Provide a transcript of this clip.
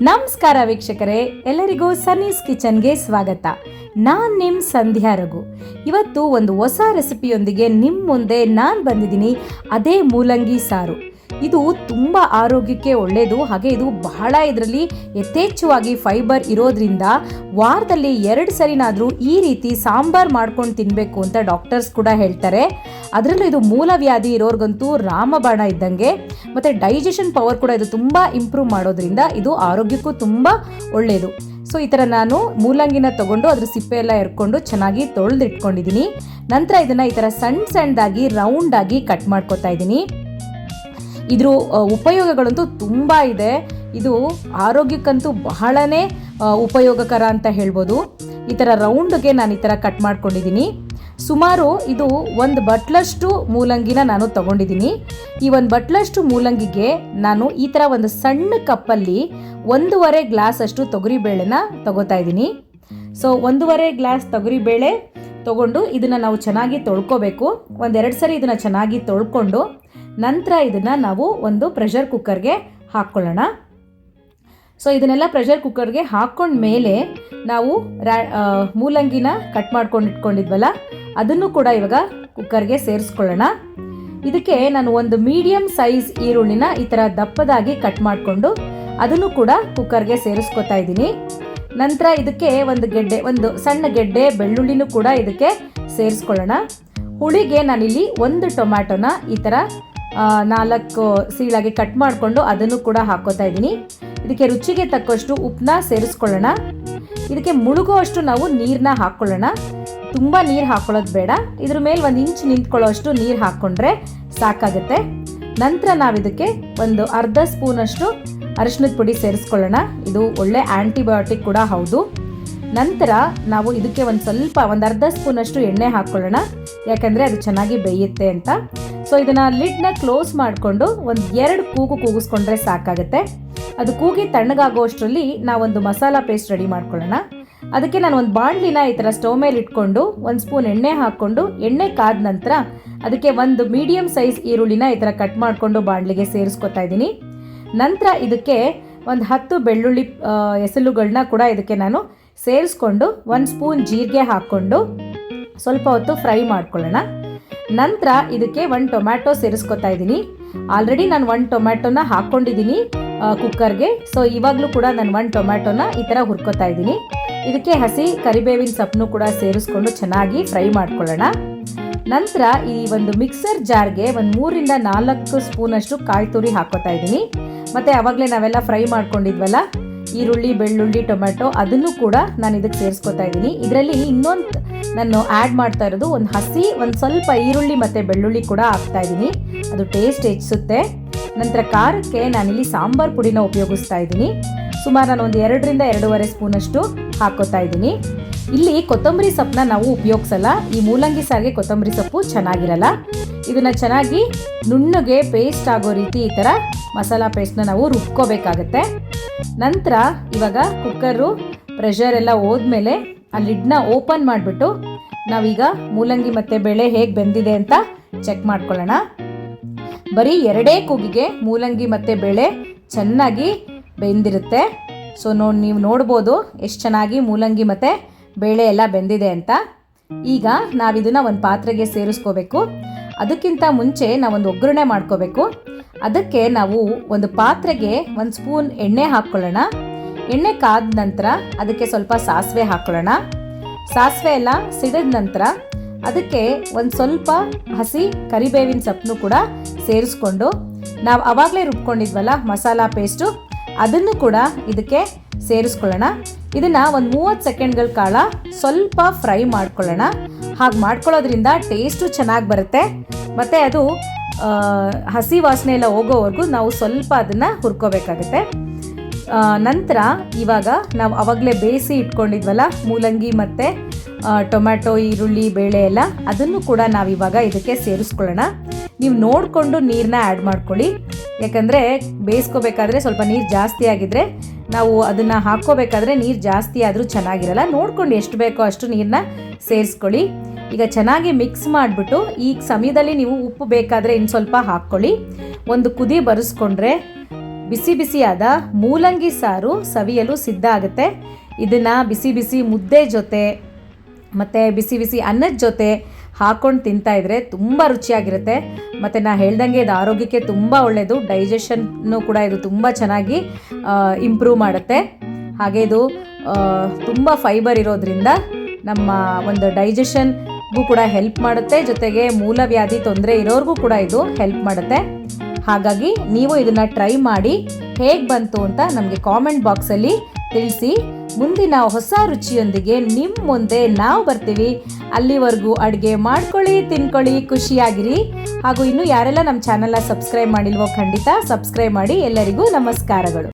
ನಮಸ್ಕಾರ ವೀಕ್ಷಕರೇ, ಎಲ್ಲರಿಗೂ ಸನ್ನೀಸ್ ಕಿಚನ್ಗೆ ಸ್ವಾಗತ. ನಾನು ನಿಮ್ಮ ಸಂಧ್ಯಾ ರಘು. ಇವತ್ತು ಒಂದು ಹೊಸ ರೆಸಿಪಿಯೊಂದಿಗೆ ನಿಮ್ಮ ಮುಂದೆ ನಾನು ಬಂದಿದ್ದೀನಿ. ಅದೇ ಮೂಲಂಗಿ ಸಾರು. ಇದು ತುಂಬ ಆರೋಗ್ಯಕ್ಕೆ ಒಳ್ಳೆಯದು. ಹಾಗೆ ಇದು ಬಹಳ ಇದರಲ್ಲಿ ಯಥೇಚ್ಛವಾಗಿ ಫೈಬರ್ ಇರೋದ್ರಿಂದ ವಾರದಲ್ಲಿ 2 ಸರಿನಾದರೂ ಈ ರೀತಿ ಸಾಂಬಾರು ಮಾಡ್ಕೊಂಡು ತಿನ್ನಬೇಕು ಅಂತ ಡಾಕ್ಟರ್ಸ್ ಕೂಡ ಹೇಳ್ತಾರೆ. ಅದರಲ್ಲೂ ಇದು ಮೂಲವ್ಯಾಧಿ ಇರೋರ್ಗಂತೂ ರಾಮಬಾಣ ಇದ್ದಂಗೆ. ಮತ್ತು ಡೈಜೆಷನ್ ಪವರ್ ಕೂಡ ಇದು ತುಂಬ ಇಂಪ್ರೂವ್ ಮಾಡೋದ್ರಿಂದ ಇದು ಆರೋಗ್ಯಕ್ಕೂ ತುಂಬ ಒಳ್ಳೆಯದು. ಸೊ ಈ ಥರ ನಾನು ಮೂಲಂಗಿನ ತೊಗೊಂಡು ಅದ್ರ ಸಿಪ್ಪೆ ಎಲ್ಲ ಎರ್ಕೊಂಡು ಚೆನ್ನಾಗಿ ತೊಳೆದಿಟ್ಕೊಂಡಿದ್ದೀನಿ. ನಂತರ ಇದನ್ನು ಈ ಥರ ಸಣ್ಣದಾಗಿ ರೌಂಡಾಗಿ ಕಟ್ ಮಾಡ್ಕೊತಾ ಇದ್ದೀನಿ. ಇದ್ರ ಉಪಯೋಗಗಳಂತೂ ತುಂಬ ಇದೆ. ಇದು ಆರೋಗ್ಯಕ್ಕಂತೂ ಬಹಳನೇ ಉಪಯೋಗಕರ ಅಂತ ಹೇಳ್ಬೋದು. ಈ ಥರ ರೌಂಡ್ಗೆ ನಾನು ಈ ಥರ ಕಟ್ ಮಾಡ್ಕೊಂಡಿದ್ದೀನಿ. ಸುಮಾರು ಇದು 1 ಬಟ್ಲಷ್ಟು ಮೂಲಂಗಿನ ನಾನು ತೊಗೊಂಡಿದ್ದೀನಿ. ಈ 1 ಬಟ್ಲಷ್ಟು ಮೂಲಂಗಿಗೆ ನಾನು ಈ ಥರ ಒಂದು ಸಣ್ಣ ಕಪ್ಪಲ್ಲಿ 1.5 ಗ್ಲಾಸ್ ಅಷ್ಟು ತೊಗರಿಬೇಳೆನ ತೊಗೋತಾ ಇದ್ದೀನಿ. ಸೊ 1.5 ಗ್ಲಾಸ್ ತೊಗರಿಬೇಳೆ ತೊಗೊಂಡು ಇದನ್ನು ನಾವು ಚೆನ್ನಾಗಿ ತೊಳ್ಕೊಬೇಕು. 1-2 ಸರಿ ಇದನ್ನು ಚೆನ್ನಾಗಿ ತೊಳ್ಕೊಂಡು ನಂತರ ಇದನ್ನು ನಾವು ಒಂದು ಪ್ರೆಷರ್ ಕುಕ್ಕರ್ಗೆ ಹಾಕ್ಕೊಳ್ಳೋಣ. ಸೊ ಇದನ್ನೆಲ್ಲ ಪ್ರೆಷರ್ ಕುಕ್ಕರ್ಗೆ ಹಾಕ್ಕೊಂಡ್ಮೇಲೆ ನಾವು ಮೂಲಂಗಿನ ಕಟ್ ಮಾಡ್ಕೊಂಡು ಇಟ್ಕೊಂಡಿದ್ವಲ್ಲ ಅದನ್ನು ಕೂಡ ಇವಾಗ ಕುಕ್ಕರ್ಗೆ ಸೇರಿಸ್ಕೊಳ್ಳೋಣ. ಇದಕ್ಕೆ ನಾನು ಒಂದು ಮೀಡಿಯಮ್ ಸೈಜ್ ಈರುಳ್ಳಿನ ಈ ಥರ ದಪ್ಪದಾಗಿ ಕಟ್ ಮಾಡಿಕೊಂಡು ಅದನ್ನು ಕೂಡ ಕುಕ್ಕರ್ಗೆ ಸೇರಿಸ್ಕೊತಾ ಇದ್ದೀನಿ. ನಂತರ ಇದಕ್ಕೆ ಒಂದು ಸಣ್ಣ ಗೆಡ್ಡೆ ಬೆಳ್ಳುಳ್ಳಿನೂ ಕೂಡ ಇದಕ್ಕೆ ಸೇರಿಸ್ಕೊಳ್ಳೋಣ. ಹುಳಿಗೆ ನಾನಿಲ್ಲಿ 1 ಟೊಮ್ಯಾಟೊನ ಈ ಥರ 4 ಸೀಳಾಗಿ ಕಟ್ ಮಾಡಿಕೊಂಡು ಅದನ್ನು ಕೂಡ ಹಾಕೋತಾ ಇದ್ದೀನಿ. ಇದಕ್ಕೆ ರುಚಿಗೆ ತಕ್ಕಷ್ಟು ಉಪ್ಪನ್ನ ಸೇರಿಸ್ಕೊಳ್ಳೋಣ. ಇದಕ್ಕೆ ಮುಳುಗುವಷ್ಟು ನಾವು ನೀರನ್ನ ಹಾಕ್ಕೊಳ್ಳೋಣ. ತುಂಬ ನೀರು ಹಾಕ್ಕೊಳ್ಳೋದು ಬೇಡ. ಇದ್ರ ಮೇಲೆ 1 ಇಂಚ್ ನಿಂತ್ಕೊಳ್ಳೋ ಅಷ್ಟು ನೀರು ಹಾಕ್ಕೊಂಡ್ರೆ ಸಾಕಾಗುತ್ತೆ. ನಂತರ ನಾವಿದಕ್ಕೆ ಒಂದು ಅರ್ಧ ಸ್ಪೂನಷ್ಟು ಅರಿಶಿಣದ ಪುಡಿ ಸೇರಿಸ್ಕೊಳ್ಳೋಣ. ಇದು ಒಳ್ಳೆ ಆ್ಯಂಟಿಬಯೋಟಿಕ್ ಕೂಡ ಹೌದು. ನಂತರ ನಾವು ಇದಕ್ಕೆ ಒಂದು ಅರ್ಧ ಸ್ಪೂನಷ್ಟು ಎಣ್ಣೆ ಹಾಕ್ಕೊಳ್ಳೋಣ, ಯಾಕಂದರೆ ಅದು ಚೆನ್ನಾಗಿ ಬೇಯುತ್ತೆ ಅಂತ. ಸೊ ಇದನ್ನು ಲಿಡ್ನ ಕ್ಲೋಸ್ ಮಾಡಿಕೊಂಡು 2 ಕೂಗಿಸ್ಕೊಂಡ್ರೆ ಸಾಕಾಗುತ್ತೆ. ಅದು ಕೂಗಿ ತಣ್ಣಗಾಗೋಷ್ಟರಲ್ಲಿ ನಾವೊಂದು ಮಸಾಲ ಪೇಸ್ಟ್ ರೆಡಿ ಮಾಡ್ಕೊಳ್ಳೋಣ. ಅದಕ್ಕೆ ನಾನು ಒಂದು ಬಾಣಲಿನ ಈ ಥರ ಸ್ಟವ್ ಮೇಲೆ ಇಟ್ಕೊಂಡು 1 ಸ್ಪೂನ್ ಎಣ್ಣೆ ಹಾಕ್ಕೊಂಡು ಎಣ್ಣೆ ಕಾದ ನಂತರ ಅದಕ್ಕೆ ಒಂದು ಮೀಡಿಯಮ್ ಸೈಜ್ ಈರುಳ್ಳಿನ ಈ ಥರ ಕಟ್ ಮಾಡಿಕೊಂಡು ಬಾಣಲಿಗೆ ಸೇರಿಸ್ಕೊತಾ ಇದ್ದೀನಿ. ನಂತರ ಇದಕ್ಕೆ ಒಂದು 10 ಬೆಳ್ಳುಳ್ಳಿ ಎಸಲುಗಳನ್ನ ಕೂಡ ಇದಕ್ಕೆ ನಾನು ಸೇರಿಸ್ಕೊಂಡು 1 ಸ್ಪೂನ್ ಜೀರಿಗೆ ಹಾಕ್ಕೊಂಡು ಸ್ವಲ್ಪ ಹೊತ್ತು ಫ್ರೈ ಮಾಡ್ಕೊಳ್ಳೋಣ. ನಂತರ ಇದಕ್ಕೆ 1 ಟೊಮ್ಯಾಟೊ ಸೇರಿಸ್ಕೊತಾ ಇದ್ದೀನಿ. ಆಲ್ರೆಡಿ ನಾನು 1 ಟೊಮ್ಯಾಟೊನ ಹಾಕ್ಕೊಂಡಿದ್ದೀನಿ ಕುಕ್ಕರ್ಗೆ. ಸೊ ಇವಾಗಲೂ ಕೂಡ ನಾನು 1 ಟೊಮ್ಯಾಟೊನ ಈ ಥರ ಹುರ್ಕೋತಾ ಇದ್ದೀನಿ. ಇದಕ್ಕೆ ಹಸಿ ಕರಿಬೇವಿನ ಸೊಪ್ಪನ್ನು ಕೂಡ ಸೇರಿಸ್ಕೊಂಡು ಚೆನ್ನಾಗಿ ಫ್ರೈ ಮಾಡ್ಕೊಳ್ಳೋಣ. ನಂತರ ಈ ಒಂದು ಮಿಕ್ಸರ್ ಜಾರ್ಗೆ 3-4 ಸ್ಪೂನಷ್ಟು ಕಾಯಿ ತುರಿ ಹಾಕೋತಾ ಇದ್ದೀನಿ. ಮತ್ತು ಆವಾಗಲೇ ನಾವೆಲ್ಲ ಫ್ರೈ ಮಾಡ್ಕೊಂಡಿದ್ವಲ್ಲ ಈರುಳ್ಳಿ, ಬೆಳ್ಳುಳ್ಳಿ, ಟೊಮ್ಯಾಟೊ ಅದನ್ನು ಕೂಡ ನಾನು ಇದಕ್ಕೆ ಸೇರಿಸ್ಕೊತಾ ಇದ್ದೀನಿ. ಇದರಲ್ಲಿ ಇನ್ನೊಂದು ನಾನು ಆ್ಯಡ್ ಮಾಡ್ತಾ ಇರೋದು ಒಂದು ಸ್ವಲ್ಪ ಈರುಳ್ಳಿ ಮತ್ತು ಬೆಳ್ಳುಳ್ಳಿ ಕೂಡ ಹಾಕ್ತಾ ಇದ್ದೀನಿ. ಅದು ಟೇಸ್ಟ್ ಹೆಚ್ಚಿಸುತ್ತೆ. ನಂತರ ಖಾರಕ್ಕೆ ನಾನಿಲ್ಲಿ ಸಾಂಬಾರು ಪುಡಿನ ಉಪಯೋಗಿಸ್ತಾ ಇದ್ದೀನಿ. ಸುಮಾರು ನಾನು ಒಂದು 2-2.5 ಸ್ಪೂನಷ್ಟು ಹಾಕೋತಾ ಇದ್ದೀನಿ. ಇಲ್ಲಿ ಕೊತ್ತಂಬರಿ ಸೊಪ್ಪನ್ನ ನಾವು ಉಪಯೋಗಿಸಲ್ಲ. ಈ ಮೂಲಂಗಿ ಸಾರಿಗೆ ಕೊತ್ತಂಬರಿ ಸೊಪ್ಪು ಚೆನ್ನಾಗಿರಲ್ಲ. ಇದನ್ನು ಚೆನ್ನಾಗಿ ನುಣ್ಣಗೆ ಪೇಸ್ಟ್ ಆಗೋ ರೀತಿ ಈ ಥರ ಮಸಾಲ ಪೇಸ್ಟ್ನ ನಾವು ರುಬ್ಕೋಬೇಕಾಗತ್ತೆ. ನಂತರ ಇವಾಗ ಕುಕ್ಕರು ಪ್ರೆಷರ್ ಎಲ್ಲ ಹೋದ್ಮೇಲೆ ಆ ಲಿಡ್ನ ಓಪನ್ ಮಾಡಿಬಿಟ್ಟು ನಾವೀಗ ಮೂಲಂಗಿ ಮತ್ತು ಬೇಳೆ ಹೇಗೆ ಬೆಂದಿದೆ ಅಂತ ಚೆಕ್ ಮಾಡ್ಕೊಳ್ಳೋಣ. ಬರೀ 2 ಕೂಗಿಗೆ ಮೂಲಂಗಿ ಮತ್ತು ಬೇಳೆ ಚೆನ್ನಾಗಿ ಬೆಂದಿರುತ್ತೆ. ಸೊ ನೀವು ನೋಡ್ಬೋದು ಎಷ್ಟು ಚೆನ್ನಾಗಿ ಮೂಲಂಗಿ ಮತ್ತು ಬೇಳೆ ಎಲ್ಲ ಬೆಂದಿದೆ ಅಂತ. ಈಗ ನಾವಿದನ್ನು ಒಂದು ಪಾತ್ರೆಗೆ ಸೇರಿಸ್ಕೋಬೇಕು. ಅದಕ್ಕಿಂತ ಮುಂಚೆ ನಾವೊಂದು ಒಗ್ಗರಣೆ ಮಾಡ್ಕೋಬೇಕು. ಅದಕ್ಕೆ ನಾವು ಒಂದು ಪಾತ್ರೆಗೆ 1 ಸ್ಪೂನ್ ಎಣ್ಣೆ ಹಾಕ್ಕೊಳ್ಳೋಣ. ಎಣ್ಣೆ ಕಾದ ನಂತರ ಅದಕ್ಕೆ ಸ್ವಲ್ಪ ಸಾಸಿವೆ ಹಾಕ್ಕೊಳ್ಳೋಣ. ಸಾಸಿವೆ ಎಲ್ಲ ಸಿಡಿದ ನಂತರ ಅದಕ್ಕೆ ಒಂದು ಸ್ವಲ್ಪ ಹಸಿ ಕರಿಬೇವಿನ ಸೊಪ್ಪನ್ನು ಕೂಡ ಸೇರಿಸ್ಕೊಂಡು ನಾವು ಆವಾಗಲೇ ರುಬ್ಕೊಂಡಿದ್ವಲ್ಲ ಮಸಾಲ ಪೇಸ್ಟು ಅದನ್ನು ಕೂಡ ಇದಕ್ಕೆ ಸೇರಿಸ್ಕೊಳ್ಳೋಣ. ಇದನ್ನು ಒಂದು 30 ಸೆಕೆಂಡ್ಗಳ ಕಾಲ ಸ್ವಲ್ಪ ಫ್ರೈ ಮಾಡ್ಕೊಳ್ಳೋಣ. ಹಾಗೆ ಮಾಡ್ಕೊಳ್ಳೋದ್ರಿಂದ ಟೇಸ್ಟು ಚೆನ್ನಾಗಿ ಬರುತ್ತೆ. ಮತ್ತು ಅದು ಹಸಿ ವಾಸನೆ ಎಲ್ಲ ಹೋಗೋವರೆಗೂ ನಾವು ಸ್ವಲ್ಪ ಅದನ್ನು ಹುರ್ಕೋಬೇಕಾಗುತ್ತೆ. ನಂತರ ಇವಾಗ ನಾವು ಆವಾಗಲೇ ಬೇಯಿಸಿ ಇಟ್ಕೊಂಡಿದ್ವಲ್ಲ ಮೂಲಂಗಿ ಮತ್ತು ಟೊಮ್ಯಾಟೊ, ಈರುಳ್ಳಿ, ಬೇಳೆ ಎಲ್ಲ ಅದನ್ನು ಕೂಡ ನಾವಿವಾಗ ಇದಕ್ಕೆ ಸೇರಿಸ್ಕೊಳ್ಳೋಣ. ನೀವು ನೋಡಿಕೊಂಡು ನೀರನ್ನ ಆ್ಯಡ್ ಮಾಡ್ಕೊಳ್ಳಿ. ಯಾಕಂದರೆ ಬೇಯಿಸ್ಕೋಬೇಕಾದ್ರೆ ಸ್ವಲ್ಪ ನೀರು ಜಾಸ್ತಿ ಆಗಿದ್ದರೆ ನಾವು ಅದನ್ನು ಹಾಕ್ಕೋಬೇಕಾದ್ರೆ ನೀರು ಜಾಸ್ತಿ ಆದರೂ ಚೆನ್ನಾಗಿರಲ್ಲ. ನೋಡ್ಕೊಂಡು ಎಷ್ಟು ಬೇಕೋ ಅಷ್ಟು ನೀರನ್ನ ಸೇರಿಸ್ಕೊಳ್ಳಿ. ಈಗ ಚೆನ್ನಾಗಿ ಮಿಕ್ಸ್ ಮಾಡಿಬಿಟ್ಟು ಈ ಸಮಯದಲ್ಲಿ ನೀವು ಉಪ್ಪು ಬೇಕಾದರೆ ಇನ್ನು ಸ್ವಲ್ಪ ಹಾಕ್ಕೊಳ್ಳಿ. ಒಂದು ಕುದಿ ಬರೆಸ್ಕೊಂಡ್ರೆ ಬಿಸಿ ಬಿಸಿಯಾದ ಮೂಲಂಗಿ ಸಾರು ಸವಿಯಲು ಸಿದ್ಧ ಆಗುತ್ತೆ. ಇದನ್ನು ಬಿಸಿ ಬಿಸಿ ಮುದ್ದೆ ಜೊತೆ ಮತ್ತು ಬಿಸಿ ಬಿಸಿ ಅನ್ನದ ಜೊತೆ ಹಾಕ್ಕೊಂಡು ತಿಂತಾಯಿದ್ರೆ ತುಂಬ ರುಚಿಯಾಗಿರುತ್ತೆ. ಮತ್ತು ನಾನು ಹೇಳ್ದಂಗೆ ಇದು ಆರೋಗ್ಯಕ್ಕೆ ತುಂಬ ಒಳ್ಳೆಯದು. ಡೈಜೆಷನ್ನು ಕೂಡ ಇದು ತುಂಬ ಚೆನ್ನಾಗಿ ಇಂಪ್ರೂವ್ ಮಾಡುತ್ತೆ. ಹಾಗೆ ಇದು ತುಂಬ ಫೈಬರ್ ಇರೋದ್ರಿಂದ ನಮ್ಮ ಒಂದು ಡೈಜೆಷನ್ಗೂ ಕೂಡ ಹೆಲ್ಪ್ ಮಾಡುತ್ತೆ. ಜೊತೆಗೆ ಮೂಲವ್ಯಾಧಿ ತೊಂದರೆ ಇರೋರಿಗೂ ಕೂಡ ಇದು ಹೆಲ್ಪ್ ಮಾಡುತ್ತೆ. ಹಾಗಾಗಿ ನೀವು ಇದನ್ನು ಟ್ರೈ ಮಾಡಿ ಹೇಗೆ ಬಂತು ಅಂತ ನಮಗೆ ಕಾಮೆಂಟ್ ಬಾಕ್ಸಲ್ಲಿ ತಿಳಿಸಿ. ಮುಂದಿನ ಹೊಸ ರುಚಿಯೊಂದಿಗೆ ನಿಮ್ಮ ಮುಂದೆ ನಾವು ಬರ್ತೀವಿ. ಅಲ್ಲಿವರೆಗೂ ಅಡುಗೆ ಮಾಡ್ಕೊಳ್ಳಿ, ತಿನ್ಕೊಳ್ಳಿ, ಖುಷಿಯಾಗಿರಿ. ಹಾಗೂ ಇನ್ನೂ ಯಾರೆಲ್ಲ ನಮ್ಮ ಚಾನಲ್ನ ಸಬ್ಸ್ಕ್ರೈಬ್ ಮಾಡಿಲ್ವೋ ಖಂಡಿತ ಸಬ್ಸ್ಕ್ರೈಬ್ ಮಾಡಿ. ಎಲ್ಲರಿಗೂ ನಮಸ್ಕಾರಗಳು.